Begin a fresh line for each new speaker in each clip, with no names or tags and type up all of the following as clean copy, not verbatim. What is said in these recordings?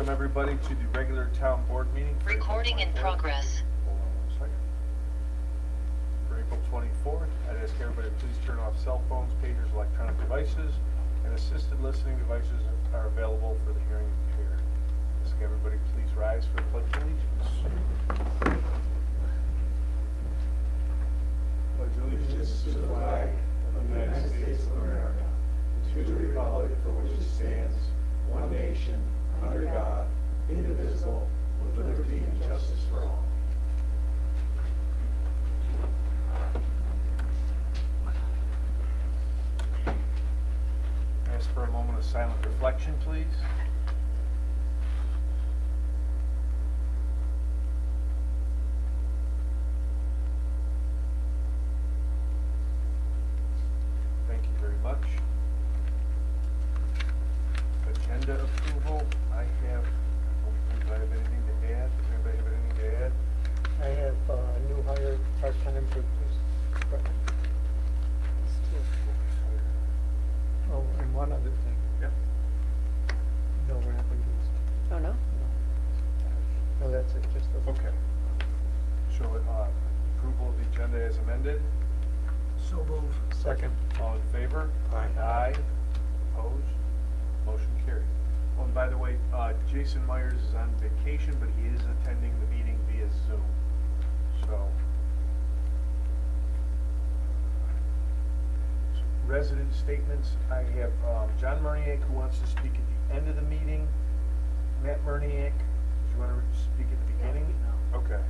Welcome everybody to the regular town board meeting.
Recording in progress.
Hold on 1 second. For April 24th, I'd ask everybody to please turn off cell phones, pagers, electronic devices, and assisted listening devices are available for the hearing impaired. Ask everybody please rise for the pledge of allegiance. Pledge allegiance to the flag of the United States of America, and to the republic for which it stands, one nation, under God, indivisible, with liberty and justice for all. Ask for a moment of silent reflection, please. Thank you very much. Agenda approval, I have anything to add? Does anybody have anything to add?
I have a new hire part-time for police department. Oh, and one other thing.
Yep.
No, we're not going to do this.
Oh, no?
No, that's it, just the.
Okay. So, approval of the agenda as amended.
So move. Second.
All in favor?
Aye.
Aye. Opposed? Motion carried. Oh, and by the way, Jason Myers is on vacation, but he is attending the meeting via Zoom. So, resident statements, I have John Murniak who wants to speak at the end of the meeting. Matt Murniak, do you want to speak at the beginning?
No.
Okay.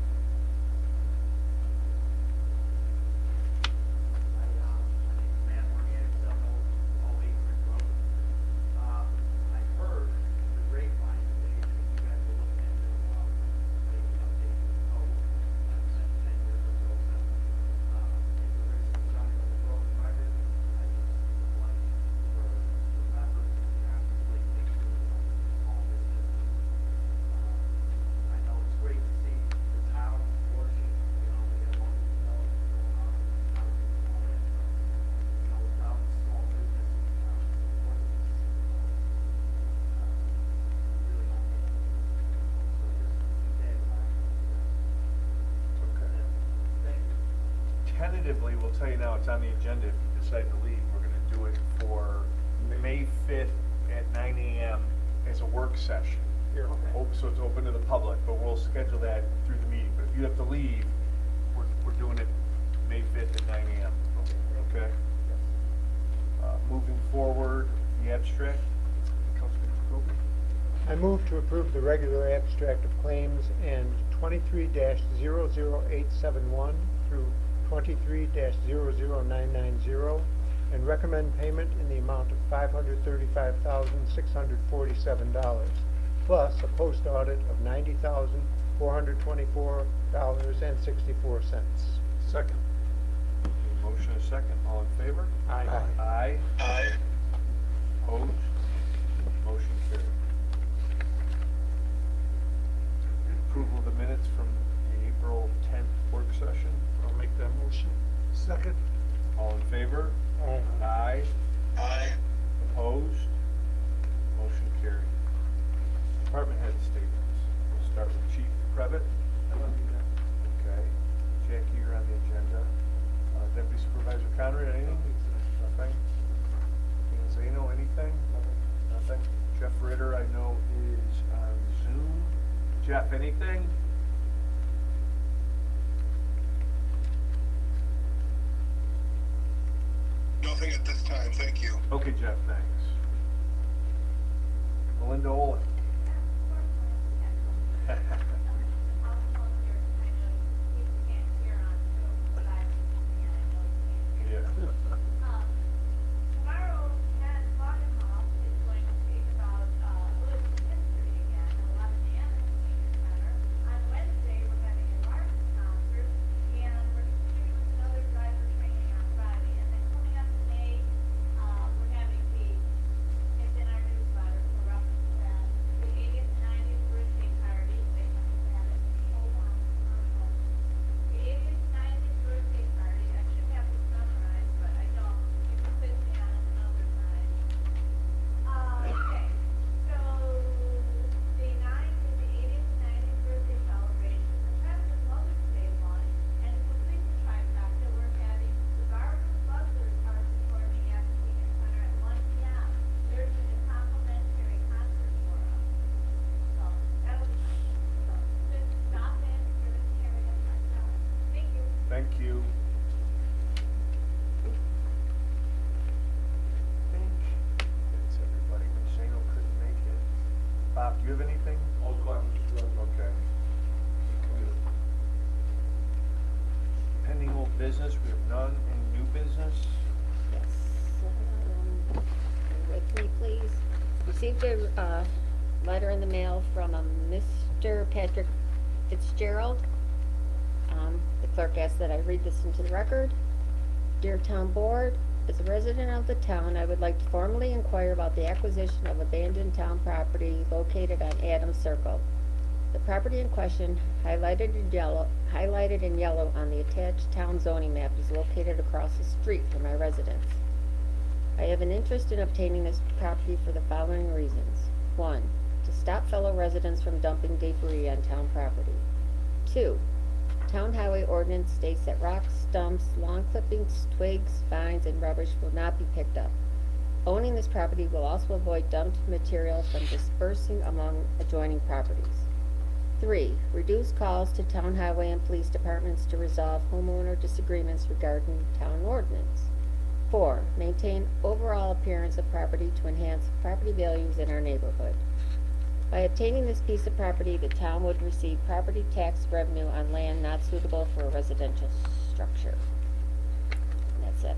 Tentatively, we'll tell you now, it's on the agenda. If you decide to leave, we're going to do it for May 5th at 9 a.m. as a work session.
Here, okay.
So it's open to the public, but we'll schedule that through the meeting. But if you have to leave, we're doing it May 5th at 9 a.m. Okay? Moving forward, the abstract. Councilman Jacoby?
I move to approve the regular abstract of claims and 23-00871 through 23-00990 and recommend payment in the amount of $535,647 plus a post audit of $90,424.64.
Second. Motion is second. All in favor?
Aye.
Aye.
Aye.
Opposed? Motion carried. Approval of the minutes from the April 10th work session.
I'll make that motion. Second.
All in favor?
Aye.
Aye.
Aye.
Opposed? Motion carried. Department head statements. We'll start with Chief Previtt. Okay. Jackie, you're on the agenda. Deputy Supervisor Conrad, anything? Nothing. Zeno, anything? Nothing. Jeff Ritter, I know, is on Zoom. Jeff, anything?
Nothing at this time, thank you.
Okay, Jeff, thanks. Melinda Olin. Yeah.
Tomorrow at Loggenhof is going to speak about Lewiston history again, and a lot of the Senior Center. On Wednesday, we're having a large concert, and we're continuing with another driver training on Friday. And then coming up in May, we're having the, it's in our newsletter, so reference that,
Bob, do you have anything?
All questions,
Okay. Pending old business, we have none. Any new business?
Yes. Bear with me, please. Received a letter in the mail from a Mr. Patrick Fitzgerald. The clerk asked that I read this into the record. Dear Town Board, as a resident of the town, I would like to formally inquire about the acquisition of abandoned town property located on Adams Circle. The property in question, highlighted in yellow on the attached town zoning map, is located across the street from my residence. I have an interest in obtaining this property for the following reasons. 1. To stop fellow residents from dumping debris on town property. 2. Town highway ordinance states that rocks, stumps, lawn clippings, twigs, vines, and rubbish will not be picked up. Owning this property will also avoid dumped material from dispersing among adjoining properties. 3. Reduce calls to town highway and police departments to resolve homeowner disagreements regarding town ordinance. 4. Maintain overall appearance of property to enhance property values in our neighborhood. By obtaining this piece of property, the town would receive property tax revenue on land not suitable for a residential structure. And that's it.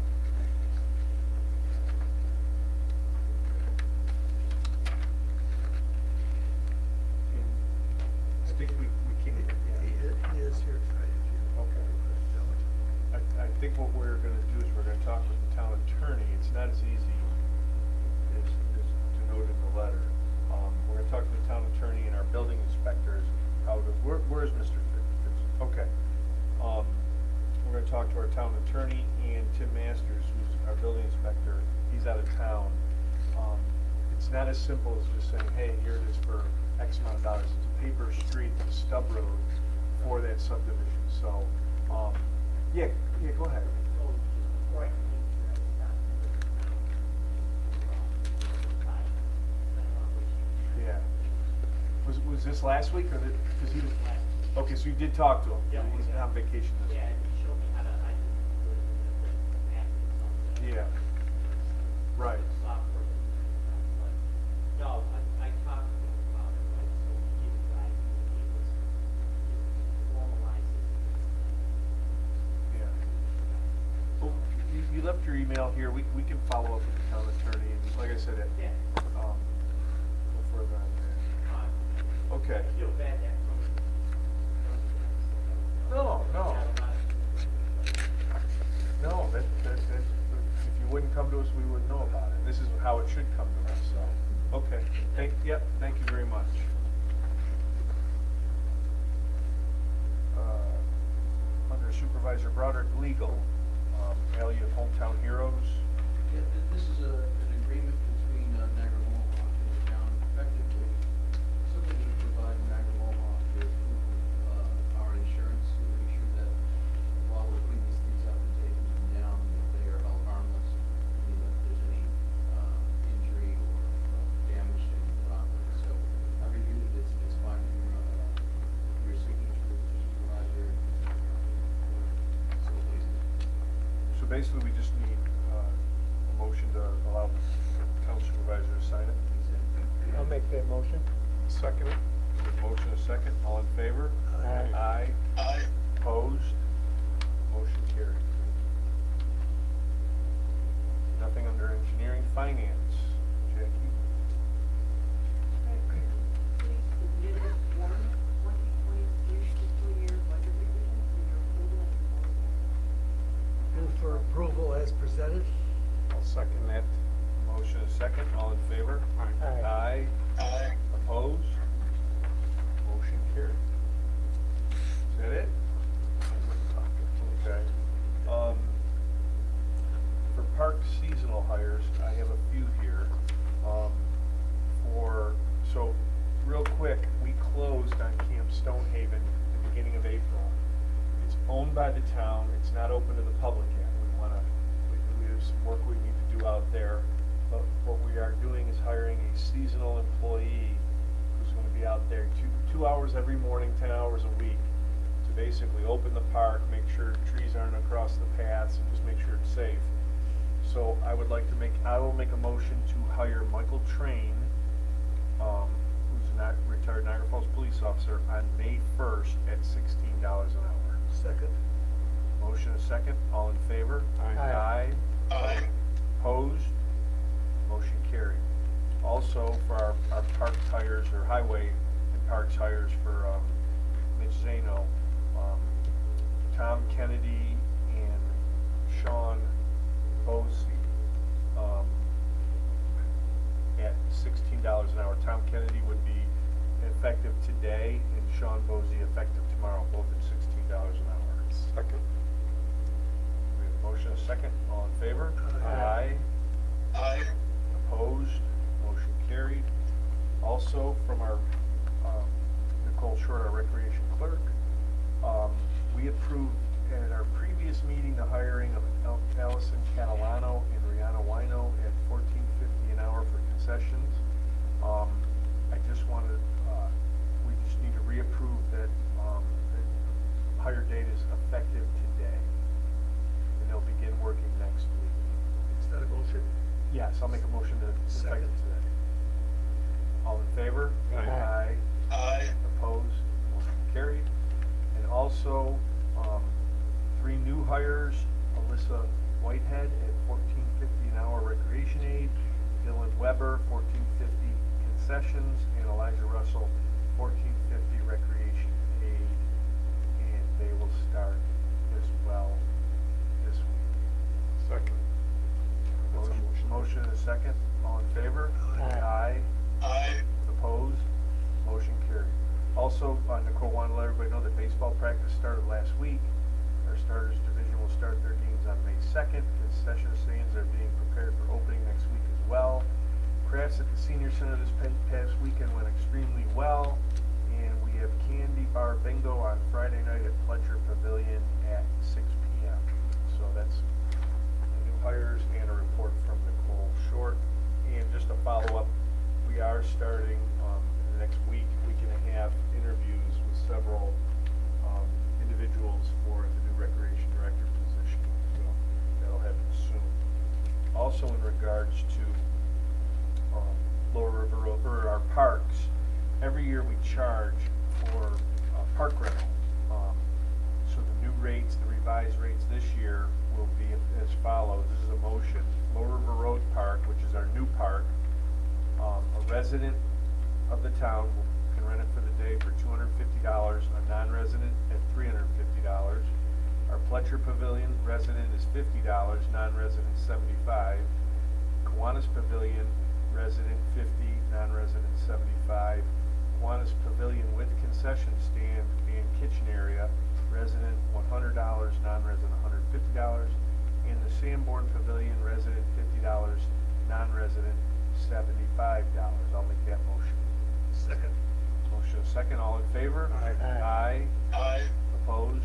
I think we can, yeah.
He is here tonight, if you.
Okay. I think what we're gonna do is we're gonna talk with the town attorney. It's not as easy as denoted in the letter. We're gonna talk to the town attorney and our building inspectors. Where's Mr. Fitz? Okay. We're gonna talk to our town attorney and Tim Masters, who's our building inspector. He's out of town. It's not as simple as just saying, hey, here it is for X amount of dollars. It's a paper street, a stub road for that subdivision. So, yeah, go ahead. Yeah. Was this last week or because he was? Okay, so you did talk to him.
Yeah.
He's on vacation this
Yeah,
week.
he showed me how to, I can do it with the app and something.
Yeah. Right.
Software. But, no, I talked to him about it, like, so he was driving, he was formalizing.
Yeah. Well, you left your email here. We can follow up with the town attorney. And like I said,
Yeah.
go further on that. Okay.
I feel bad that
No. No, if you wouldn't come to us, we wouldn't know about it. This is how it should come to us, so, okay. Thank you very much. Under Supervisor Broderick, legal, Elliott Hometown Heroes.
Yeah, this is an agreement between Niagara Mohawk and the town, effectively, something to provide Niagara Mohawk with our insurance to make sure that while we're putting these things up and taking them down, that they are held harmless, and that there's any injury or damage to any property. So I reviewed it, it's fine from your signature, Mr. Supervisor. So please.
So basically, we just need a motion to allow the town supervisor to sign it.
I'll make that motion.
Second it. Motion a second. All in favor?
Aye.
Aye.
Aye.
Opposed? Motion carried. Nothing under engineering finance. Jackie?
Please submit one 2023 fiscal year budget revision for your approval and endorsement.
Move for approval as presented.
I'll second that. Motion is second. All in favor?
Aye.
Aye.
Aye.
Opposed? Motion carried. Is that it? Okay. For park seasonal hires, I have a few here. So real quick, we closed on Camp Stonehaven at the beginning of April. It's owned by the town. It's not open to the public yet. We have some work we need to do out there. But what we are doing is hiring a seasonal employee who's going to be out there two hours every morning, 10 hours a week, to basically open the park, make sure trees aren't across the paths, and just make sure it's safe. So I will make a motion to hire Michael Train, who's retired Niagara Falls police officer on May 1st at $16 an hour.
Second.
Motion is second. All in favor?
Aye.
Aye.
Opposed? Motion carried. Also, for our park hires, or highway and parks hires for Mitch Zano, Tom Kennedy and Sean Bosey at $16 an hour. Tom Kennedy would be effective today, and Sean Bosey effective tomorrow, both at $16 an hour.
Second.
We have a motion and a second. All in favor?
Aye.
Aye.
Opposed? Motion carried. Also, from our Nicole Short, our recreation clerk, we approved at our previous meeting the hiring of Allison Catalano and Rihanna Wino at $14.50 an hour for concessions. I just wanted, we just need to reapprove that the hire date is effective today, and they'll begin working next week.
Is that a motion?
Yes, I'll make a motion to effective
Second.
today. All in favor?
Aye.
Aye.
Opposed? Motion carried. And also, 3 new hires, Alyssa Whitehead at $14.50 an hour recreation aid, Dylan Weber, $14.50 concessions, and Elijah Russell, $14.50 recreation aid. And they will start as well this week.
Second.
Motion and a second. All in favor?
Aye.
Aye.
Opposed? Motion carried. Also, Nicole wanted to let everybody know that baseball practice started last week. Our starters division will start their games on May 2nd. Concession stands are being prepared for opening next week as well. Crafts at the senior center this past weekend went extremely well. And we have candy bar bingo on Friday night at Fletcher Pavilion at 6 p.m. So that's the new hires and a report from Nicole Short. And just to follow up, we are starting in the next week and a half, interviews with several individuals for the new recreation director position. So that'll happen soon. Also, in regards to Lower River Road, or our parks, every year we charge for park rental. So the new rates, the revised rates this year will be as follows. This is a motion. Lower River Road Park, which is our new park, a resident of the town can rent it for the day for $250, a non-resident at $350. Our Fletcher Pavilion resident is $50, non-resident $75. Kiwanis Pavilion resident $50, non-resident $75. Kiwanis Pavilion with concession stand and kitchen area resident $100, non-resident $150. And the Sanborn Pavilion resident $50, non-resident $75. I'll make that motion.
Second.
Motion is second. All in favor?
Aye.
Aye.
Aye.
Opposed?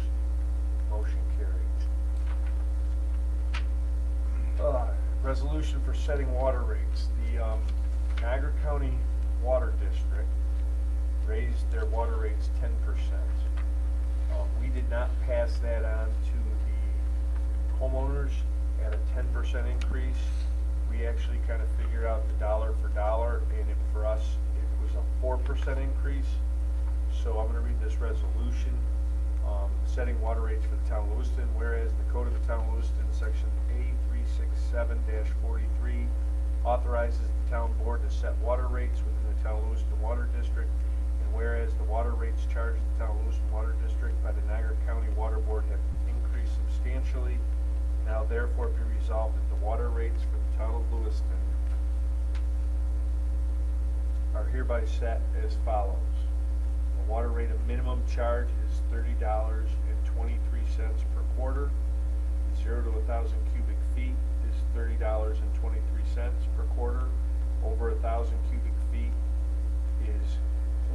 Motion carried. Resolution for setting water rates. The Niagara County Water District raised their water rates 10%. We did not pass that on to the homeowners at a 10% increase. We actually kind of figured out the dollar for dollar, and for us, it was a 4% increase. So I'm going to read this resolution, setting water rates for the town of Lewiston. Whereas the Code of the Town of Lewiston, Section A367-43, authorizes the town board to set water rates within the town of Lewiston Water District. And whereas the water rates charged the town of Lewiston Water District by the Niagara County Water Board have increased substantially, now therefore be resolved that the water rates for the town of Lewiston are hereby set as follows. The water rate of minimum charge is $30.23 per quarter. 0 to 1,000 cubic feet is $30.23 per quarter. Over 1,000 cubic feet is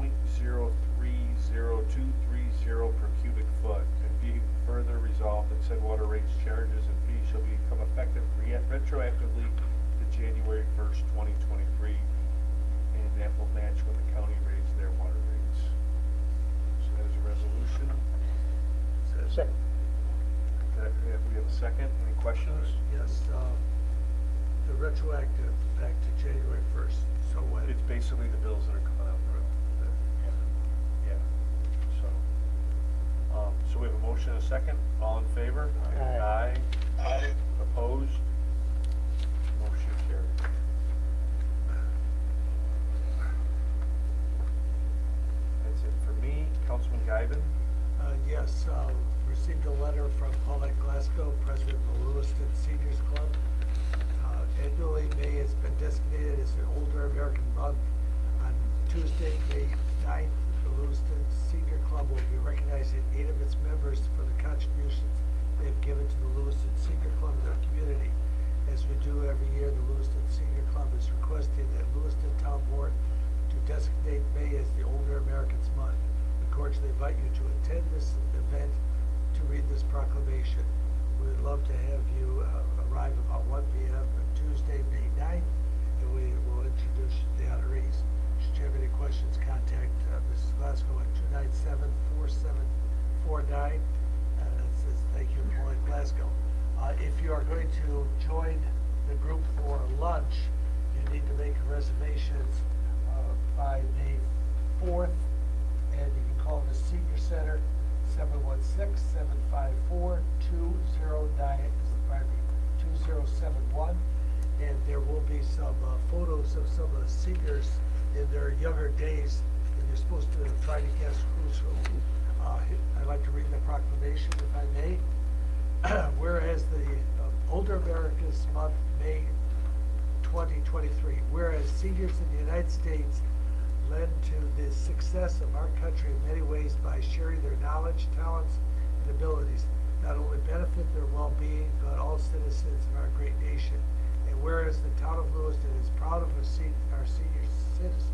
0.030230 per cubic foot. And be further resolved that said water rates, charges, and fees shall become effective retroactively to January 1st, 2023. And that will match when the county raised their water rates. So that is a resolution.
Second.
We have a second. Any questions?
Yes, the retroactive back to January 1st, so what?
It's basically the bills that are coming out. motion and a second. All in favor?
Aye.
Aye.
Opposed? Motion carried. That's it for me. Councilman Giben?
Yes, received a letter from Paulette Glasgow, president of the Lewiston Seniors Club. Annually, May has been designated as an Older American Month. On Tuesday, May 9th, the Lewiston Senior Club will be recognizing 8 of its members for the contributions they have given to the Lewiston Senior Club and their community. As we do every year, the Lewiston Senior Club is requesting that Lewiston Town Board to designate May as the Older Americans Month. We cordially invite you to attend this event to read this proclamation. We would love to have you arrive about 1 p.m. on Tuesday, May 9th, and we will introduce the honorees. Should you have any questions, contact Mrs. Glasgow at 297-4749. It says, thank you, Paulette Glasgow. If you are going to join the group for lunch, you need to make reservations by May 4th, and you can call the Senior Center 716-754-2071, and there will be some photos of some of the seniors in their younger days, and you're supposed to try to guess who's who. I'd like to read the proclamation, if I may. Whereas the Older Americans Month, May 2023, whereas seniors in the United States led to the success of our country in many ways by sharing their knowledge, talents, and abilities, not only benefit their well-being, but all citizens of our great nation. And whereas the town of Lewiston is proud of our senior citizens,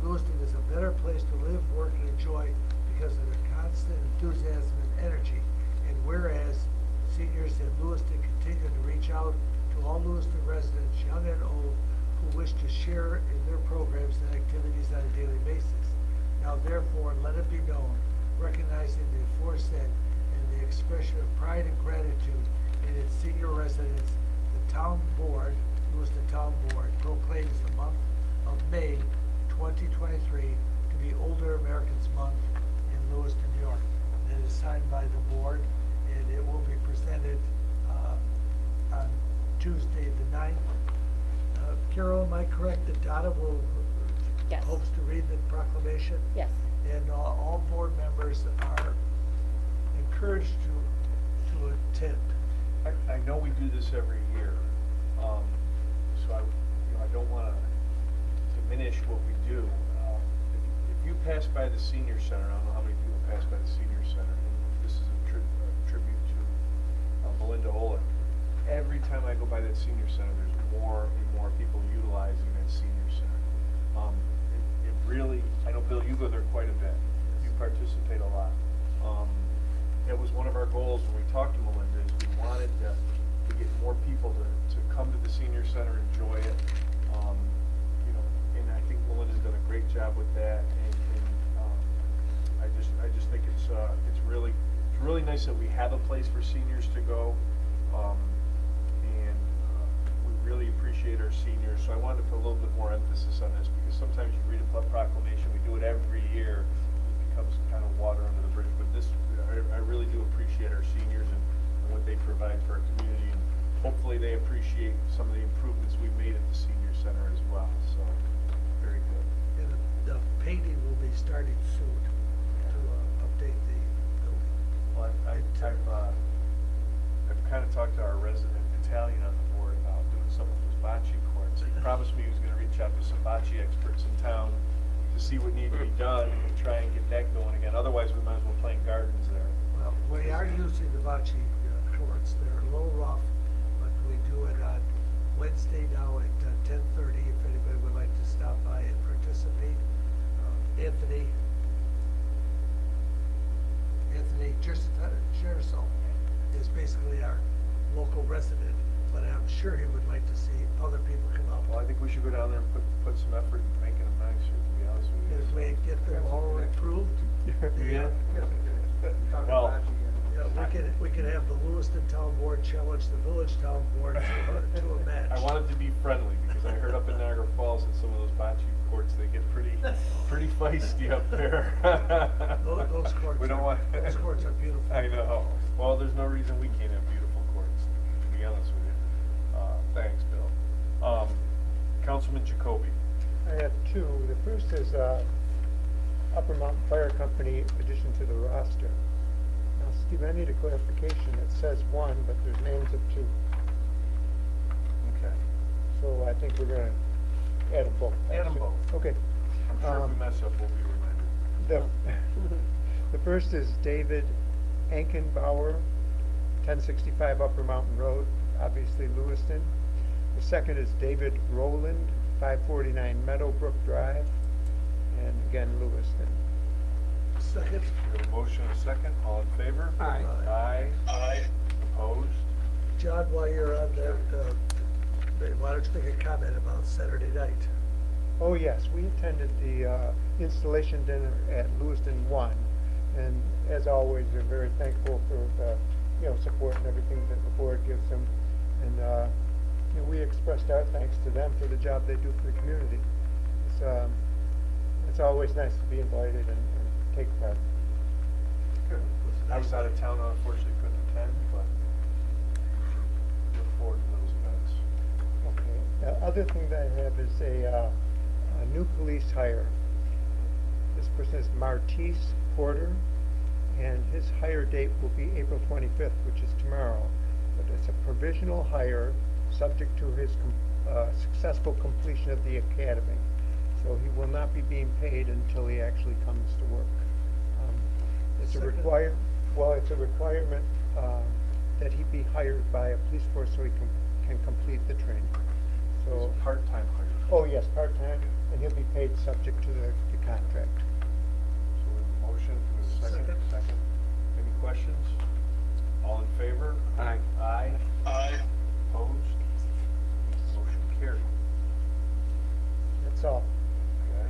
Lewiston is a better place to live, work, and enjoy because of their constant enthusiasm and energy. And whereas seniors in Lewiston continue to reach out to all Lewiston residents, young and old, who wish to share in their programs and activities on a daily basis. Now therefore, let it be known, recognizing the aforesaid and the expression of pride and gratitude in its senior residents, the town board, Lewiston Town Board, proclaims the month of May 2023 to be Older Americans Month in Lewiston, New York. And it is signed by the board, and it will be presented on Tuesday the 9th. Carol, am I correct that Donna will
Yes.
hopes to read the proclamation?
Yes.
And all board members are encouraged to attend.
I know we do this every year, so I don't want to diminish what we do. If you pass by the senior center, I don't know how many people pass by the senior center. This is a tribute to Melinda Olick. Every time I go by that senior center, there's more and more people utilizing that senior center. It really, I know Bill, you go there quite a bit. You participate a lot. It was one of our goals when we talked to Melinda, is we wanted to get more people to come to the senior center, enjoy it. And I think Melinda's done a great job with that. And I just think it's really nice that we have a place for seniors to go. We really appreciate our seniors. So I wanted to put a little bit more emphasis on this, because sometimes you read a proclamation, we do it every year, it becomes kind of water under the bridge. But this, I really do appreciate our seniors and what they provide for our community, and hopefully they appreciate some of the improvements we've made at the senior center as well. So, very good.
And the painting will be starting soon to update the building.
Well, I've kind of talked to our resident Italian on the board about doing some of those bocce courts. He promised me he was going to reach out to some bocce experts in town to see what needed to be done and try and get that going again. Otherwise, we might as well plant gardens there.
Well, we are using the bocce courts. They're a little rough, but we do it on Wednesday now at 10:30. If anybody would like to stop by and participate, Anthony Gersel is basically our local resident, but I'm sure he would like to see other people come out.
Well, I think we should go down there and put some effort in making them nicer, to be honest with you.
If we get them all improved.
Yeah.
Well, we could have the Lewiston Town Board challenge the Village Town Board to a match.
I wanted to be friendly, because I heard up in Niagara Falls that some of those bocce courts, they get pretty feisty up there.
Those courts
We don't
are-
want.
those courts are beautiful.
I know. Well, there's no reason we can't have beautiful courts, to be honest with you. Thanks, Bill. Councilman Jacoby.
I have two. The first is Upper Mountain Fire Company addition to the roster. Now, Steve, I need a clarification. It says one, but there's names of two.
Okay.
So I think we're gonna add them both.
Add 'em both.
Okay.
I'm sure if we mess up, we'll be reminded.
The first is David Ankenbauer, 1065 Upper Mountain Road, obviously Lewiston. The second is David Rowland, 549 Meadowbrook Drive, and again Lewiston.
Second.
We have a motion and a second. All in favor?
Aye.
Aye.
Aye.
Opposed?
John, while you're on that, why don't you make a comment about Saturday night?
Oh yes, we attended the installation dinner at Lewiston 1, and as always, they're very thankful for the support and everything that the board gives them, and we expressed our thanks to them for the job they do for the community. It's always nice to be invited and take part.
Good. I was out of town, unfortunately couldn't attend, but look forward to those events.
Okay. The other thing that I have is a new police hire. This person is Martise Porter, and his hire date will be April 25th, which is tomorrow. But it's a provisional hire, subject to his successful completion of the academy. So he will not be being paid until he actually comes to work. It's a it's a requirement that he be hired by a police force so he can complete the training. So
It's a part-time hire.
oh yes, part-time, and he'll be paid subject to the contract.
So we have a motion, we have a second.
Second.
Any questions? All in favor?
Aye.
Aye.
Aye.
Opposed? Motion carried.
That's all.
Okay.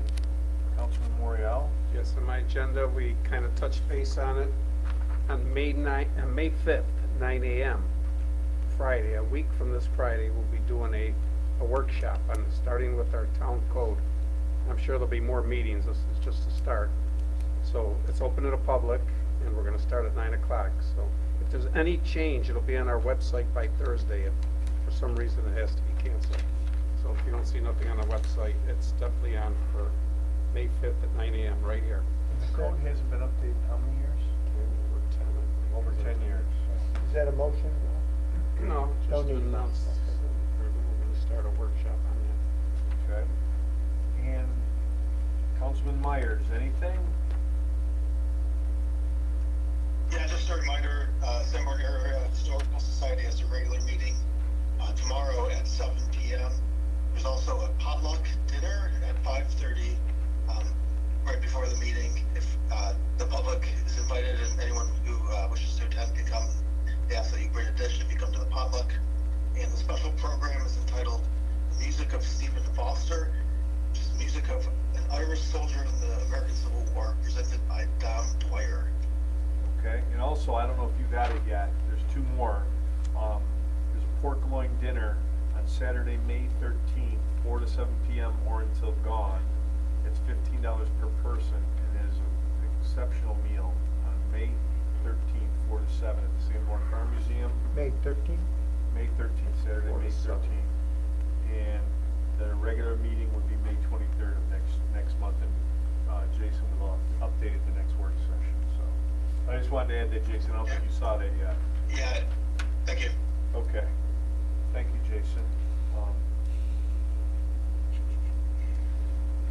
Councilman Morial?
Yes, on my agenda, we kind of touched base on it. On May 5th, 9 a.m., Friday, a week from this Friday, we'll be doing a workshop on starting with our town code. I'm sure there'll be more meetings. This is just a start. So it's open to the public, and we're going to start at 9 o'clock. So if there's any change, it'll be on our website by Thursday. If for some reason it has to be canceled. So if you don't see nothing on the website, it's definitely on for May 5th at 9 a.m. right here.
And the code hasn't been updated in how many years? Over 10 years.
Is that a motion?
No,
Don't
just to
need an
announce we're going to start a workshop on that.
Okay. And Councilman Myers, anything?
Yeah, just a reminder, Sandburg Area Historical Society has a regular meeting tomorrow at 7 p.m. There's also a potluck dinner at 5:30 right before the meeting. If the public is invited and anyone who wishes to attend can come, they ask that you bring a dish if you come to the potluck. And the special program is entitled The Music of Stephen Foster, which is music of an Irish soldier in the American Civil War, presented by Dom Dwyer.
Okay, and also, I don't know if you got it yet, there's two more. There's a pork loin dinner on Saturday, May 13th, 4 to 7 p.m. or until gone. It's $15 per person, and it is an exceptional meal on May 13th, 4 to 7 at the Sanborn Farm Museum.
May 13th?
May 13th, Saturday,
4 to
May
7.
13th. And the regular meeting would be May 23rd of next month, and Jason will update at the next work session, so. I just wanted to add that, Jason, I don't think you saw that yet.
Yeah, thank you.
Okay. Thank you, Jason.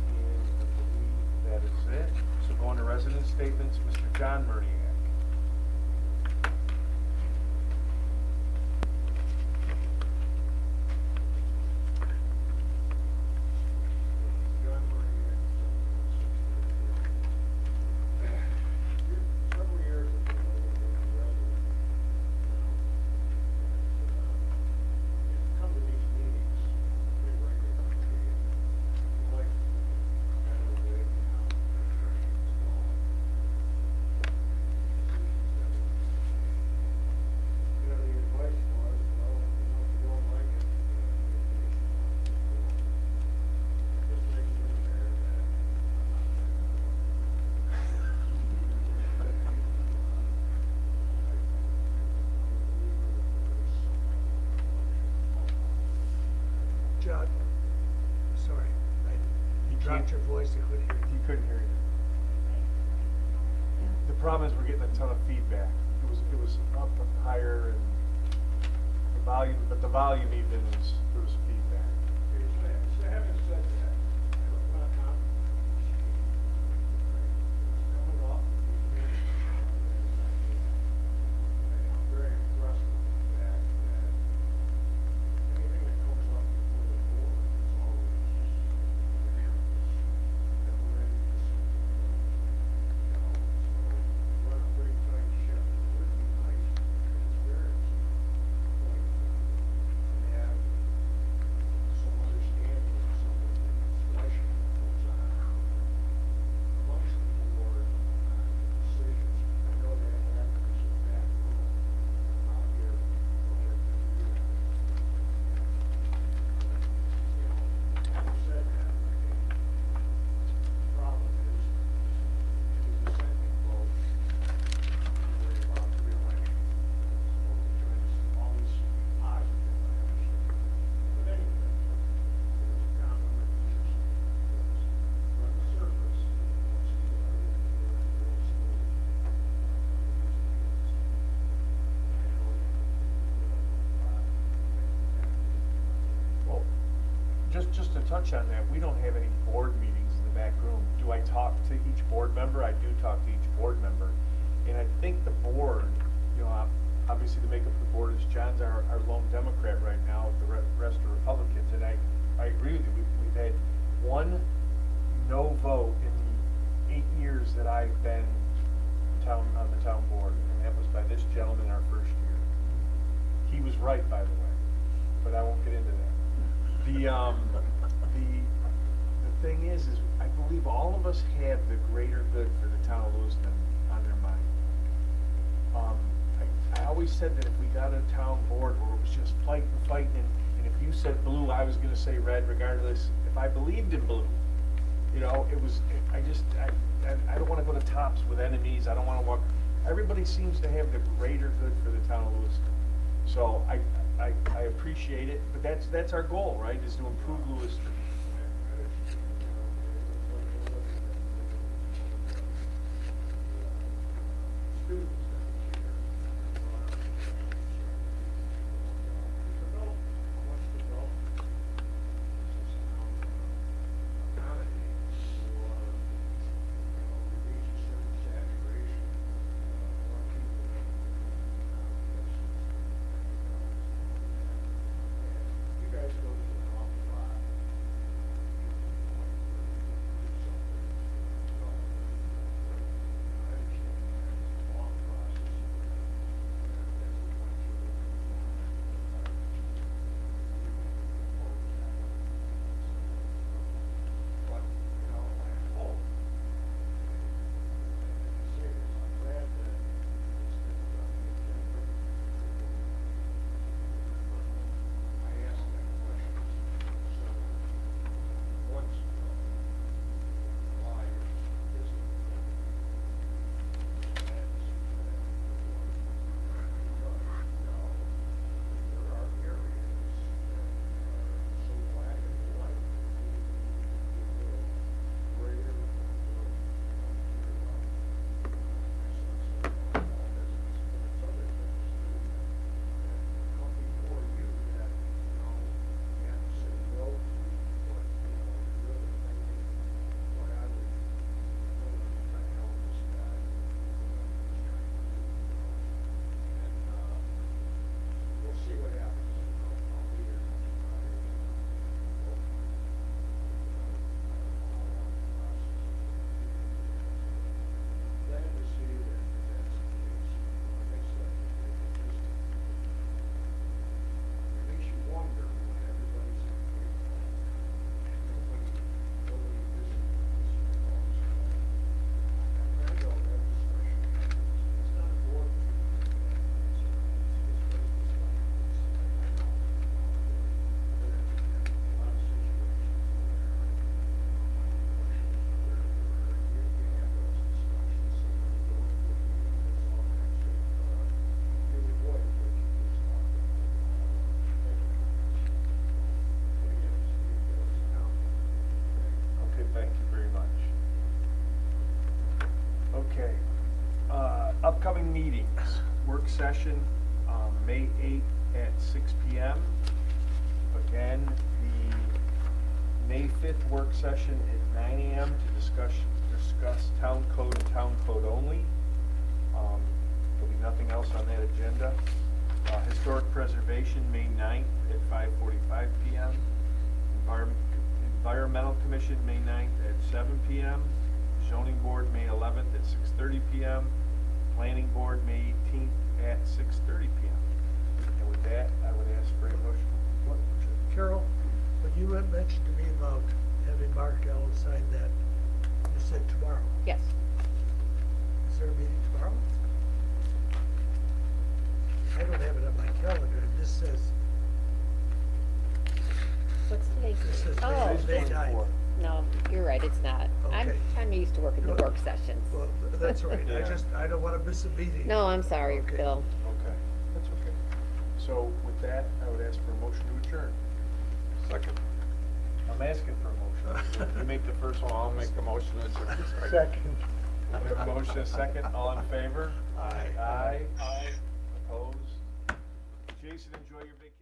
And I believe that is it. So going to resident statements, Mr. John Murniak.
John Murray, several years ago, come to these meetings pretty regularly, and like kind of the way the town construction is going.
dropped your voice, I couldn't hear
He
you.
couldn't hear you. The problem is we're getting a ton of feedback. It was up higher and the volume, but the volume even is, there was feedback.
Okay, so having said that, I don't want to coming off these meetings, I'm very impressed with the fact that anything that comes up before the board is always unanimous, that we're ready to see. So run a pretty tight ship. It would be nice, transparency, point, and have some understanding of some of the discussion that goes on amongst the board on decisions. I know that happens in that room out here. Having said that, I think the problem is any dissenting vote, you worry about re-election. So we're trying to always see positive, I understand. But anyway, there's a common interest in this. But on the surface, once you are in there, real smooth. I know that you put up a lot to make it happen.
Well, just to touch on that, we don't have any board meetings in the back room. Do I talk to each board member? I do talk to each board member. And I think the board, you know, obviously the makeup of the board is John's our lone Democrat right now, the rest are Republicans. And I agree with you. We've had one no vote in the 8 years that I've been on the town board, and that was by this gentleman our first year. He was right, by the way, but I won't get into that. The thing is I believe all of us have the greater good for the town of Lewiston on their mind. I always said that if we got a town board where it was just fighting, and if you said blue, I was gonna say red, regardless, if I believed in blue. You know, I don't wanna go to tops with enemies, I don't wanna walk, everybody seems to have the greater good for the town of Lewiston. So I appreciate it, but that's our goal, right, is to improve Lewiston.
Students that here develop, wants to develop accommodate or reach a certain saturation or people that you guys go through an awful lot. I understand that it's a long process.
Upcoming meetings, work session, May 8th at 6 PM. Again, the May 5th work session at 9 AM to discuss town code and town code only. There'll be nothing else on that agenda. Historic preservation, May 9th at 5:45 PM. Environmental Commission, May 9th at 7 PM. Zoning Board, May 11th at 6:30 PM. Planning Board, May 18th at 6:30 PM. And with that, I would ask for a motion. What?
Carol, when you had mentioned to me about having Mark Allen sign that, you said tomorrow.
Yes.
Is there a meeting tomorrow? I don't have it on my calendar, and this says,
What's today's
this says
date? Oh,
May
this-
9th.
no, you're right, it's not.
Okay.
I'm used to working the work sessions.
Well, that's right,
Yeah.
I don't wanna miss a meeting.
No, I'm sorry,
Okay.
Bill.
Okay, that's okay. So with that, I would ask for a motion to adjourn.
Second.
I'm asking for a motion. You make the first one.
I'll make the motion to adjourn.
Second.
We have a motion, a second. All in favor?
Aye.
Aye.
Aye.
Opposed? Jason, enjoy your vacation.